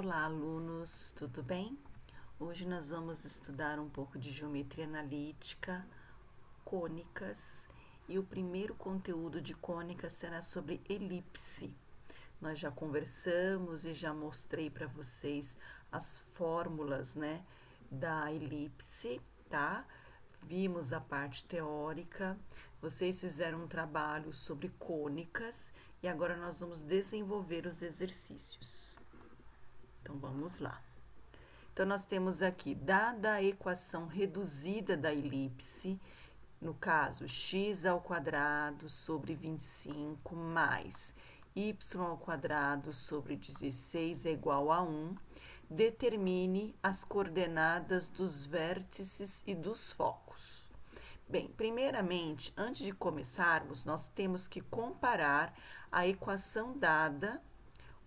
Olá, alunos, tudo bem? Hoje nós vamos estudar um pouco de geometria analítica, cônicas, e o primeiro conteúdo de cônicas será sobre elipse. Nós já conversamos e já mostrei para vocês as fórmulas, né, da elipse, tá? Vimos a parte teórica, vocês fizeram um trabalho sobre cônicas e agora nós vamos desenvolver os exercícios. Então, vamos lá. Então, nós temos aqui, dada a equação reduzida da elipse, no caso, x ao quadrado sobre 25 mais y ao quadrado sobre 16 é igual a 1, determine as coordenadas dos vértices e dos focos. Bem, primeiramente, antes de começarmos, nós temos que comparar a equação dada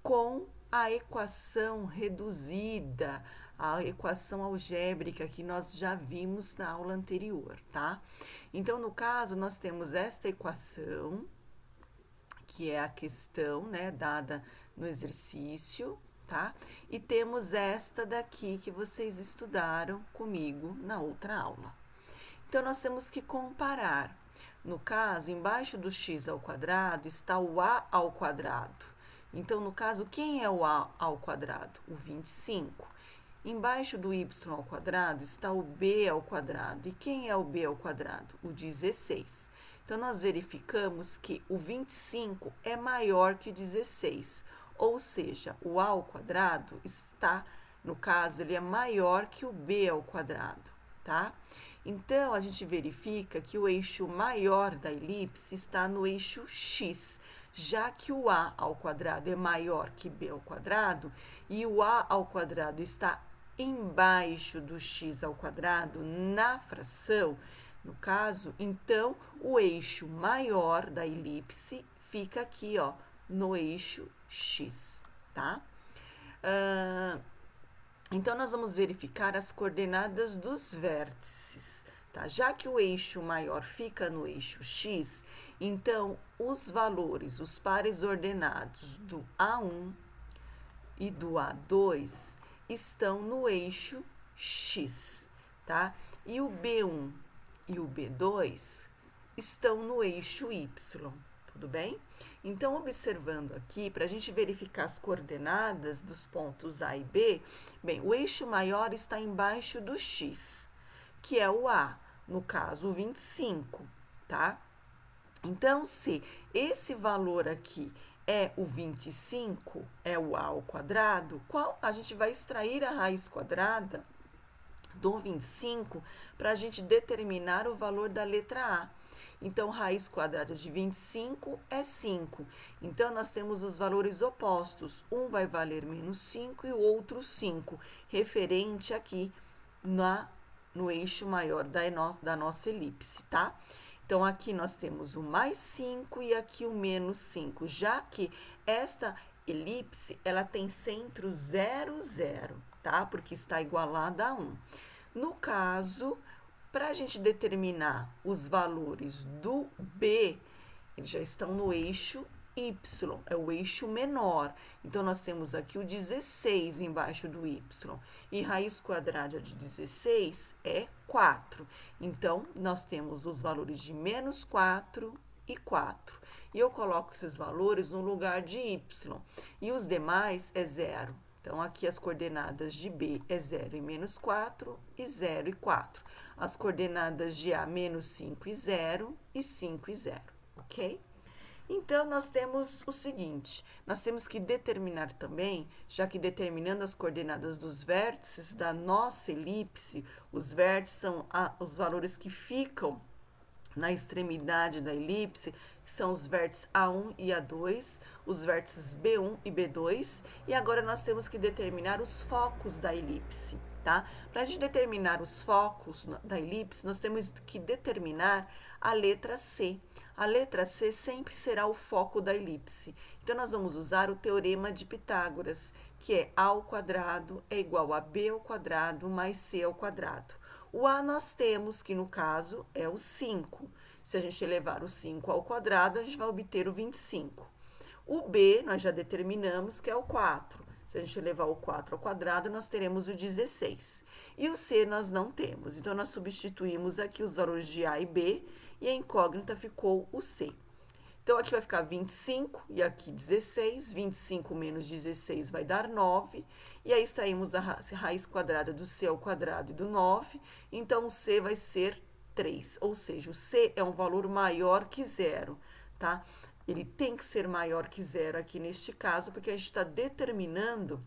com a equação reduzida, a equação algébrica que nós já vimos na aula anterior, tá? Então, no caso, nós temos esta equação, que é a questão, né, dada no exercício, tá? E temos esta daqui que vocês estudaram comigo na outra aula. Então, nós temos que comparar. No caso, embaixo do x ao quadrado está o a ao quadrado. Então, no caso, quem é o a ao quadrado? O 25. Embaixo do y ao quadrado está o b ao quadrado. E quem é o b ao quadrado? O 16. Então, nós verificamos que o 25 é maior que 16. Ou seja, o a ao quadrado está, no caso, ele é maior que o b ao quadrado, tá? Então, a gente verifica que o eixo maior da elipse está no eixo x, já que o a ao quadrado é maior que b ao quadrado e o a ao quadrado está embaixo do x ao quadrado na fração, no caso, então, o eixo maior da elipse fica aqui, ó, no eixo x, tá? Então, nós vamos verificar as coordenadas dos vértices, tá? Já que o eixo maior fica no eixo x, então, os valores, os pares ordenados do A1 e do A2 estão no eixo x, tá? E o B1 e o B2 estão no eixo y. Tudo bem? Então, observando aqui, para a gente verificar as coordenadas dos pontos A e B, bem, o eixo maior está embaixo do x, que é o A, no caso, o 25, tá? Então, se esse valor aqui é o 25, é o A ao quadrado, qual a gente vai extrair a raiz quadrada do 25 para a gente determinar o valor da letra A. Então, raiz quadrada de 25 é 5. Então, nós temos os valores opostos. Um vai valer menos 5 e o outro 5, referente aqui no eixo maior da nossa elipse, tá? Então, aqui nós temos o mais 5 e aqui o menos 5, já que esta elipse, ela tem centro 0, 0, tá? Porque está igualada a 1. No caso, para a gente determinar os valores do B, eles já estão no eixo Y, é o eixo menor. Então, nós temos aqui o 16 embaixo do Y. E raiz quadrada de 16 é 4. Então, nós temos os valores de menos 4 e 4. E eu coloco esses valores no lugar de Y. E os demais é 0. Então, aqui as coordenadas de B é 0 e menos 4, e 0 e 4. As coordenadas de A, menos 5 e 0, e 5 e 0, ok? Então, nós temos o seguinte, nós temos que determinar também, já que determinando as coordenadas dos vértices da nossa elipse, os vértices são os valores que ficam na extremidade da elipse, que são os vértices A1 e A2, os vértices B1 e B2, e agora nós temos que determinar os focos da elipse, tá? Para a gente determinar os focos da elipse, nós temos que determinar a letra C. A letra C sempre será o foco da elipse. Então, nós vamos usar o teorema de Pitágoras, que é A ao quadrado é igual a B ao quadrado mais C ao quadrado. O A nós temos, que no caso é o 5. Se a gente elevar o 5 ao quadrado, a gente vai obter o 25. O B nós já determinamos que é o 4. Se a gente levar o 4 ao quadrado, nós teremos o 16. E o C nós não temos. Então, nós substituímos aqui os valores de A e B e a incógnita ficou o C. Então, aqui vai ficar 25 e aqui 16. 25 menos 16 vai dar 9. E aí, extraímos a raiz quadrada do C ao quadrado e do 9. Então, o C vai ser 3. Ou seja, o C é um valor maior que zero, tá? Ele tem que ser maior que zero aqui neste caso, porque a gente está determinando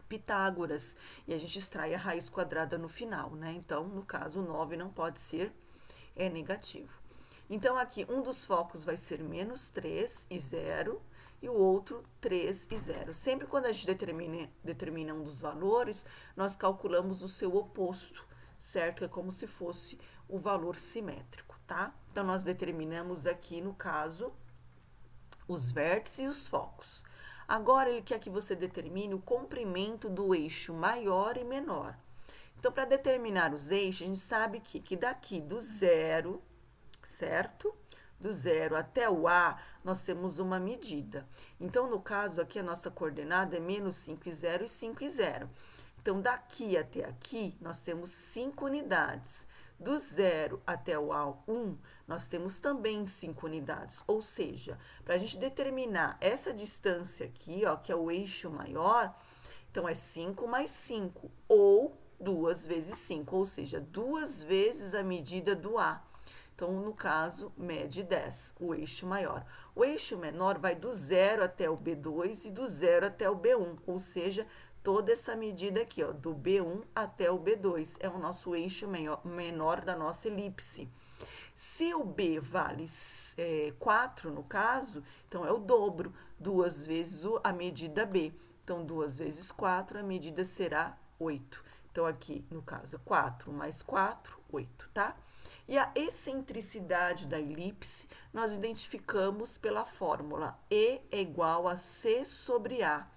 Pitágoras. E a gente extrai a raiz quadrada no final, né? Então, no caso, o 9 não pode ser negativo. Então, aqui, um dos focos vai ser menos 3 e 0, e o outro 3 e 0. Sempre quando a gente determina um dos valores, nós calculamos o seu oposto, certo? É como se fosse o valor simétrico, tá? Então, nós determinamos aqui, no caso, os vértices e os focos. Agora, ele quer que você determine o comprimento do eixo maior e menor. Então, para determinar os eixos, a gente sabe que daqui do zero, certo? Do zero até o A, nós temos uma medida. Então, no caso aqui, a nossa coordenada é menos 5 e 0 e 5 e 0. Então, daqui até aqui, nós temos 5 unidades. Do 0 até o A1, nós temos também 5 unidades. Ou seja, para a gente determinar essa distância aqui, ó, que é o eixo maior, então é 5 mais 5, ou 2 vezes 5, ou seja, 2 vezes a medida do A. Então, no caso, mede 10, o eixo maior. O eixo menor vai do 0 até o B2 e do 0 até o B1, ou seja, toda essa medida aqui, ó, do B1 até o B2, é o nosso eixo menor da nossa elipse. Se o B vale 4, no caso, então é o dobro, 2 vezes a medida B. Então, 2 vezes 4, a medida será 8. Então, aqui, no caso, 4 mais 4, 8, tá? E a excentricidade da elipse, nós identificamos pela fórmula E é igual a C sobre A.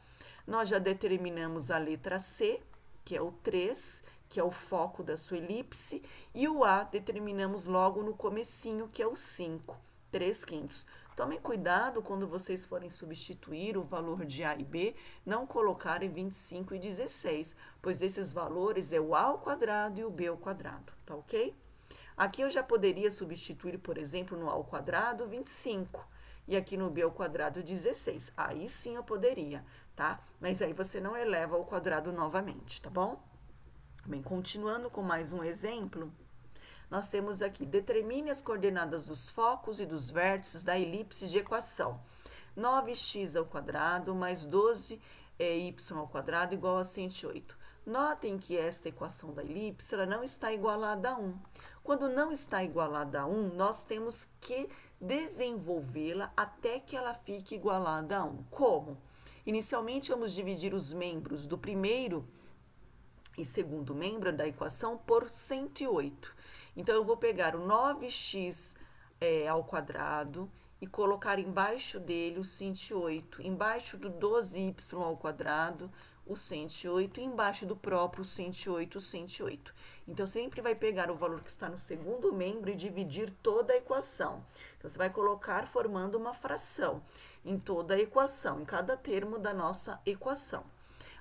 Nós já determinamos a letra C, que é o 3, que é o foco da sua elipse, e o A determinamos logo no comecinho, que é o 5, 3/5. Tomem cuidado quando vocês forem substituir o valor de A e B, não colocarem 25 e 16, pois esses valores é o A ao quadrado e o B ao quadrado, tá ok? Aqui eu já poderia substituir, por exemplo, no A ao quadrado 25 e aqui no B ao quadrado 16. Aí sim eu poderia, tá? Mas aí você não eleva ao quadrado novamente, tá bom? Bem, continuando com mais um exemplo, nós temos aqui, determine as coordenadas dos focos e dos vértices da elipse de equação. 9x ao quadrado mais 12y ao quadrado igual a 108. Notem que esta equação da elipse ela não está igualada a 1. Quando não está igualada a 1, nós temos que desenvolvê-la até que ela fique igualada a 1. Como? Inicialmente, vamos dividir os membros do primeiro e segundo membro da equação por 108. Então, eu vou pegar o 9x ao quadrado e colocar embaixo dele o 108, embaixo do 12y ao quadrado, o 108, e embaixo do próprio 108, o 108. Então, sempre vai pegar o valor que está no segundo membro e dividir toda a equação. Então, você vai colocar formando uma fração em toda a equação, em cada termo da nossa equação.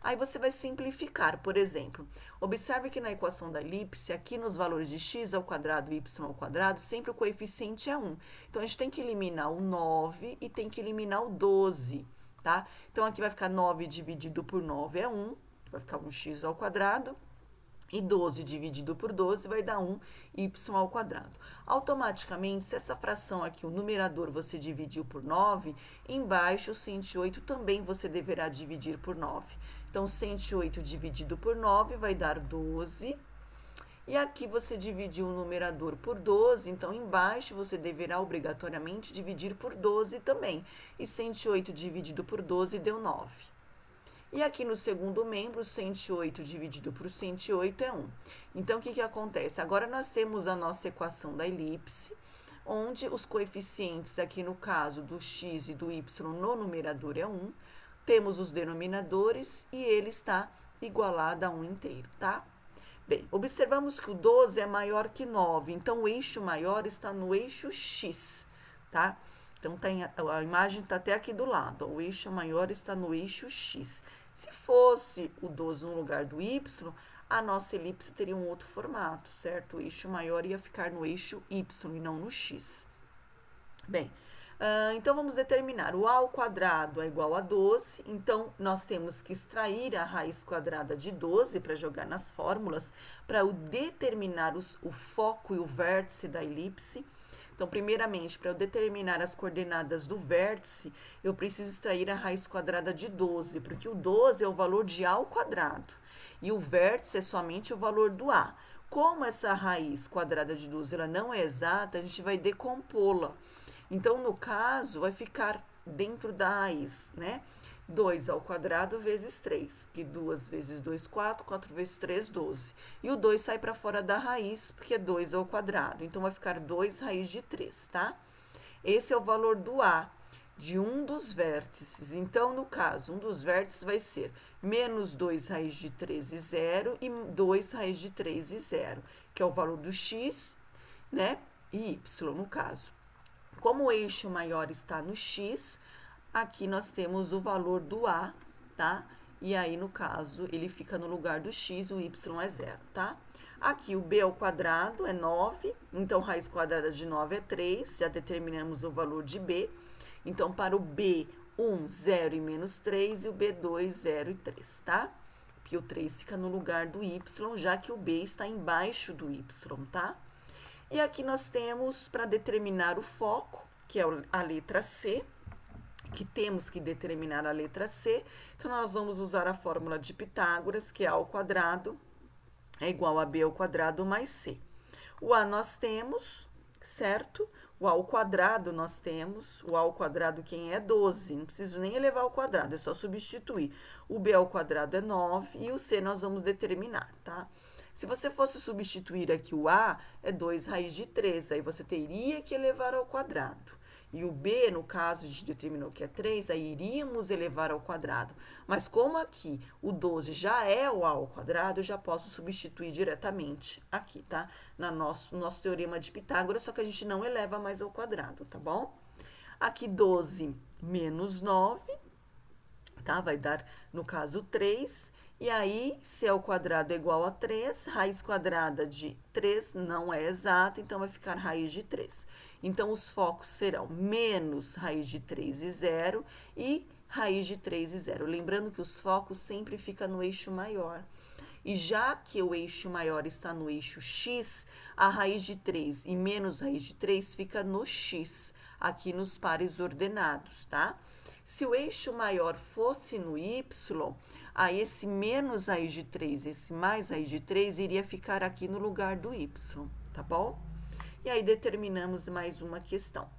Aí você vai simplificar, por exemplo, observe que na equação da elipse, aqui nos valores de x ao quadrado e y ao quadrado, sempre o coeficiente é 1. Então, a gente tem que eliminar o 9 e tem que eliminar o 12, tá? Então, aqui vai ficar 9 dividido por 9 é 1, vai ficar 1x ao quadrado. E 12 dividido por 12 vai dar 1y ao quadrado. Automaticamente, se essa fração aqui, o numerador, você dividiu por 9, embaixo o 108 também você deverá dividir por 9. Então, 108 dividido por 9 vai dar 12. E aqui você dividiu o numerador por 12, então embaixo você deverá obrigatoriamente dividir por 12 também. E 108 dividido por 12 deu 9. E aqui no segundo membro, 108 dividido por 108 é 1. Então, o que acontece? Agora, nós temos a nossa equação da elipse, onde os coeficientes, aqui no caso do x e do y no numerador é 1, temos os denominadores e ele está igualado a 1 inteiro, tá? Bem, observamos que o 12 é maior que 9, então o eixo maior está no eixo x, tá? Então, a imagem está até aqui do lado, ó, o eixo maior está no eixo X. Se fosse o 12 no lugar do Y, a nossa elipse teria um outro formato, certo? O eixo maior ia ficar no eixo Y e não no X. Bem, então vamos determinar o a ao quadrado é igual a 12, então nós temos que extrair a raiz quadrada de 12 para jogar nas fórmulas, para determinar o foco e o vértice da elipse. Então, primeiramente, para eu determinar as coordenadas do vértice, eu preciso extrair a raiz quadrada de 12, porque o 12 é o valor de a ao quadrado e o vértice é somente o valor do a. Como essa raiz quadrada de 12 ela não é exata, a gente vai decompô-la. Então, no caso, vai ficar dentro da raiz, né? 2 ao quadrado vezes 3, porque 2 vezes 2, 4, 4 vezes 3, 12. E o 2 sai para fora da raiz, porque é 2 ao quadrado. Então, vai ficar 2 raiz de 3, tá? Esse é o valor do a de um dos vértices. Então, no caso, um dos vértices vai ser menos 2 raiz de 3 e 0 e 2 raiz de 3 e 0, que é o valor do x, né? E y, no caso. Como o eixo maior está no x, aqui nós temos o valor do a, tá? E aí, no caso, ele fica no lugar do x, o y é 0, tá? Aqui, o b ao quadrado é 9, então, raiz quadrada de 9 é 3, já determinamos o valor de b. Então, para o b, 1, 0 e menos 3, e o b2, 0 e 3, tá? Porque o 3 fica no lugar do y, já que o b está embaixo do y, tá? E aqui nós temos, para determinar o foco, que é a letra C, que temos que determinar a letra C. Então, nós vamos usar a fórmula de Pitágoras, que é a ao quadrado é igual a b ao quadrado mais c. O a nós temos, certo? O a ao quadrado nós temos, o a ao quadrado quem é 12, não preciso nem elevar ao quadrado, é só substituir. O b ao quadrado é 9 e o c nós vamos determinar, tá? Se você fosse substituir aqui o a, é 2 raiz de 3, aí você teria que elevar ao quadrado. E o b, no caso, a gente determinou que é 3, aí iríamos elevar ao quadrado. Mas como aqui o 12 já é o a ao quadrado, eu já posso substituir diretamente aqui, tá? No nosso teorema de Pitágoras, só que a gente não eleva mais ao quadrado, tá bom? Aqui 12 menos 9, tá? Vai dar, no caso, 3. E aí, c ao quadrado é igual a 3, raiz quadrada de 3 não é exata, então vai ficar raiz de 3. Então, os focos serão menos raiz de 3 e 0 e raiz de 3 e 0. Lembrando que os focos sempre ficam no eixo maior. E já que o eixo maior está no eixo x, a raiz de 3 e menos raiz de 3 fica no x, aqui nos pares ordenados, tá? Se o eixo maior fosse no y, aí esse menos raiz de 3, esse mais raiz de 3, iria ficar aqui no lugar do y, tá bom? E aí, determinamos mais uma questão.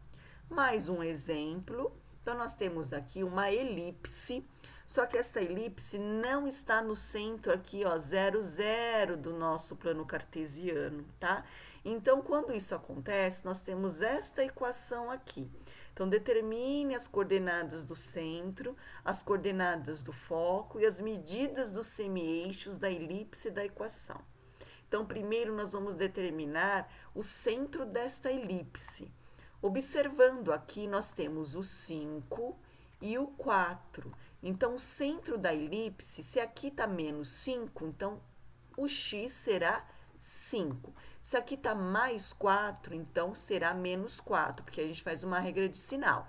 Mais um exemplo. Então, nós temos aqui uma elipse, só que esta elipse não está no centro aqui, ó, 0, 0 do nosso plano cartesiano, tá? Então, quando isso acontece, nós temos esta equação aqui. Então, determine as coordenadas do centro, as coordenadas do foco e as medidas dos semi-eixos da elipse da equação. Então, primeiro nós vamos determinar o centro desta elipse. Observando aqui, nós temos o 5 e o 4. Então, o centro da elipse, se aqui está menos 5, então o x será 5. Se aqui está mais 4, então será menos 4, porque a gente faz uma regra de sinal.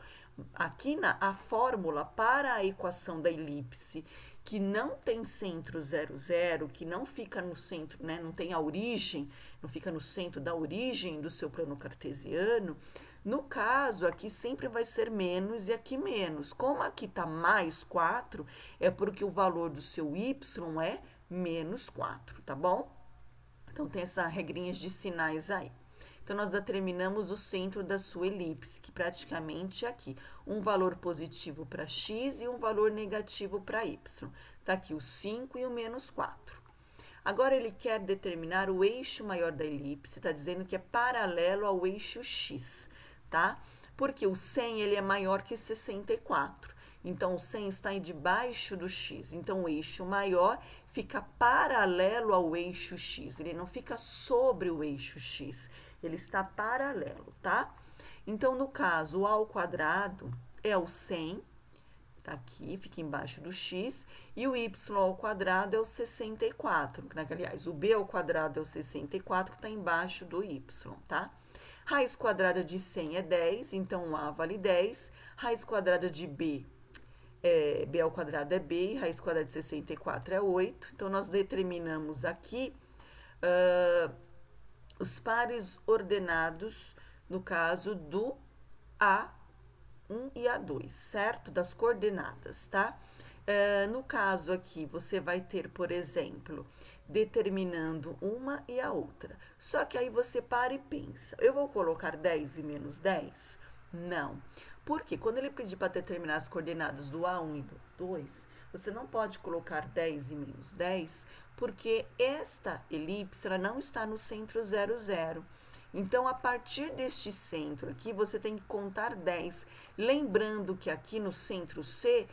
Aqui a fórmula para a equação da elipse, que não tem centro 0, 0, que não fica no centro, né, não tem a origem, não fica no centro da origem do seu plano cartesiano, no caso, aqui sempre vai ser menos e aqui menos. Como aqui está mais 4, é porque o valor do seu y é menos 4, tá bom? Então, tem essas regrinhas de sinais aí. Então, nós determinamos o centro da sua elipse, que praticamente é aqui. Um valor positivo para x e um valor negativo para y. Está aqui o 5 e o menos 4. Agora, ele quer determinar o eixo maior da elipse, está dizendo que é paralelo ao eixo x, tá? Porque o 100, ele é maior que 64. Então, o 100 está debaixo do x. Então, o eixo maior fica paralelo ao eixo x. Ele não fica sobre o eixo x. Ele está paralelo, tá? Então, no caso, o a ao quadrado é o 100, tá aqui, fica embaixo do x, e o y ao quadrado é o 64, aliás, o b ao quadrado é o 64, que está embaixo do y, tá? Raiz quadrada de 100 é 10, então a vale 10. Raiz quadrada de b, b ao quadrado é b, e raiz quadrada de 64 é 8. Então, nós determinamos aqui os pares ordenados, no caso do A1 e A2, certo? Das coordenadas, tá? No caso aqui, você vai ter, por exemplo, determinando uma e a outra. Só que aí você para e pensa, eu vou colocar 10 e menos 10? Não. Porque quando ele pedir para determinar as coordenadas do A1 e do A2, você não pode colocar 10 e menos 10, porque esta elipse ela não está no centro 0, 0. Então, a partir deste centro aqui, você tem que contar 10. Lembrando que aqui no centro C,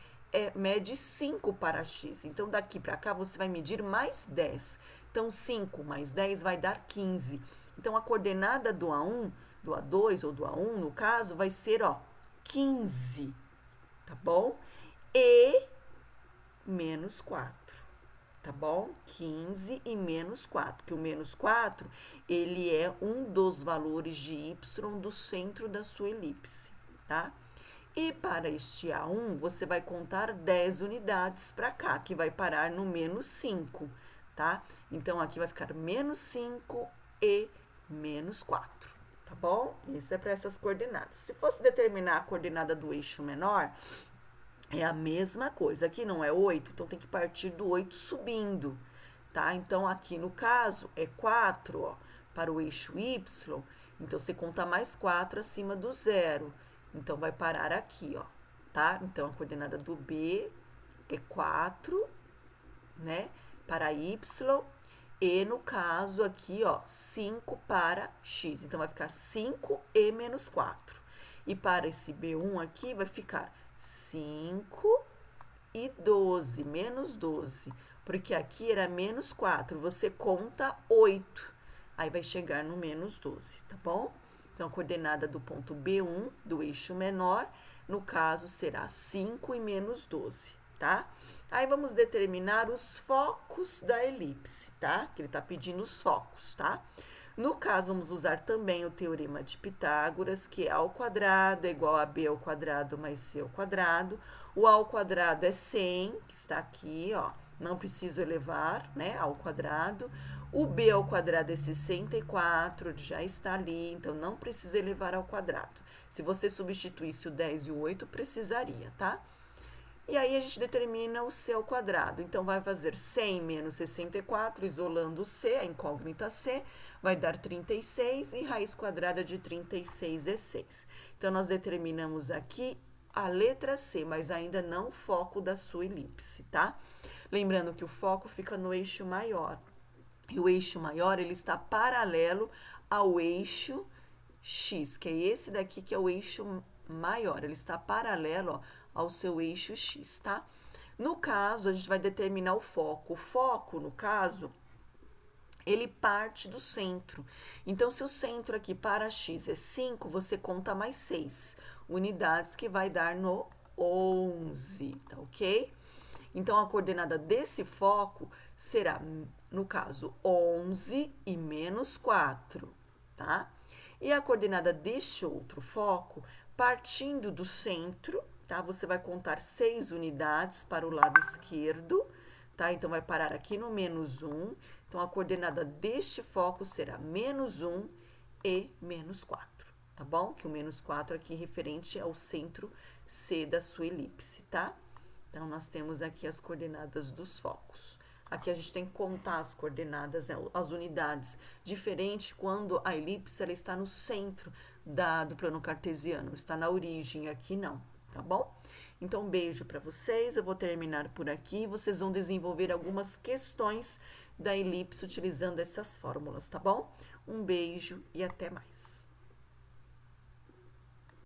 mede 5 para x. Então, daqui para cá, você vai medir mais 10. Então, 5 mais 10 vai dar 15. Então, a coordenada do A1, do A2 ou do A1, no caso, vai ser, 15, tá bom? E menos 4. Tá bom? 15 e menos 4, que o menos 4, ele é um dos valores de y do centro da sua elipse, tá? E para este A1, você vai contar 10 unidades para cá, que vai parar no menos 5, tá? Então, aqui vai ficar menos 5 e menos 4, tá bom? Isso é para essas coordenadas. Se fosse determinar a coordenada do eixo menor, é a mesma coisa. Aqui não é 8, então tem que partir do 8 subindo, tá? Então, aqui no caso, é 4, para o eixo y. Então, você conta mais 4 acima do zero. Então, vai parar aqui, tá? Então, a coordenada do B é 4, né? Para y. E, no caso, aqui, 5 para x. Então, vai ficar 5 e menos 4. E para esse B1 aqui, vai ficar 5 e 12, menos 12, porque aqui era menos 4, você conta 8, aí vai chegar no menos 12, tá bom? Então, a coordenada do ponto B1, do eixo menor, no caso, será 5 e menos 12, tá? Aí, vamos determinar os focos da elipse, tá? Que ele tá pedindo os focos, tá? No caso, vamos usar também o teorema de Pitágoras, que é A ao quadrado é igual a B ao quadrado mais C ao quadrado. O A ao quadrado é 100, que está aqui, não preciso elevar, né, ao quadrado. O B ao quadrado é 64, já está ali, então não preciso elevar ao quadrado. Se você substituísse o 10 e o 8, precisaria, tá? E aí, a gente determina o C ao quadrado. Então, vai fazer 100 menos 64, isolando o C, a incógnita C, vai dar 36, e raiz quadrada de 36 é 6. Então, nós determinamos aqui a letra C, mas ainda não o foco da sua elipse, tá? Lembrando que o foco fica no eixo maior. E o eixo maior, ele está paralelo ao eixo X, que é esse daqui que é o eixo maior. Ele está paralelo, ao seu eixo X, tá? No caso, a gente vai determinar o foco. O foco, no caso, ele parte do centro. Então, se o centro aqui para x é 5, você conta mais 6 unidades, que vai dar no 11, tá ok? Então, a coordenada desse foco será, no caso, 11 e menos 4, tá? E a coordenada deste outro foco, partindo do centro, tá? Você vai contar 6 unidades para o lado esquerdo, tá? Então, vai parar aqui no menos 1. Então, a coordenada deste foco será menos 1 e menos 4, tá bom? Que o menos 4 aqui referente ao centro C da sua elipse, tá? Então, nós temos aqui as coordenadas dos focos. Aqui a gente tem que contar as coordenadas, né, as unidades, diferente quando a elipse ela está no centro do plano cartesiano, está na origem, aqui não, tá bom? Então, um beijo para vocês, eu vou terminar por aqui, vocês vão desenvolver algumas questões da elipse utilizando essas fórmulas, tá bom? Um beijo e até mais.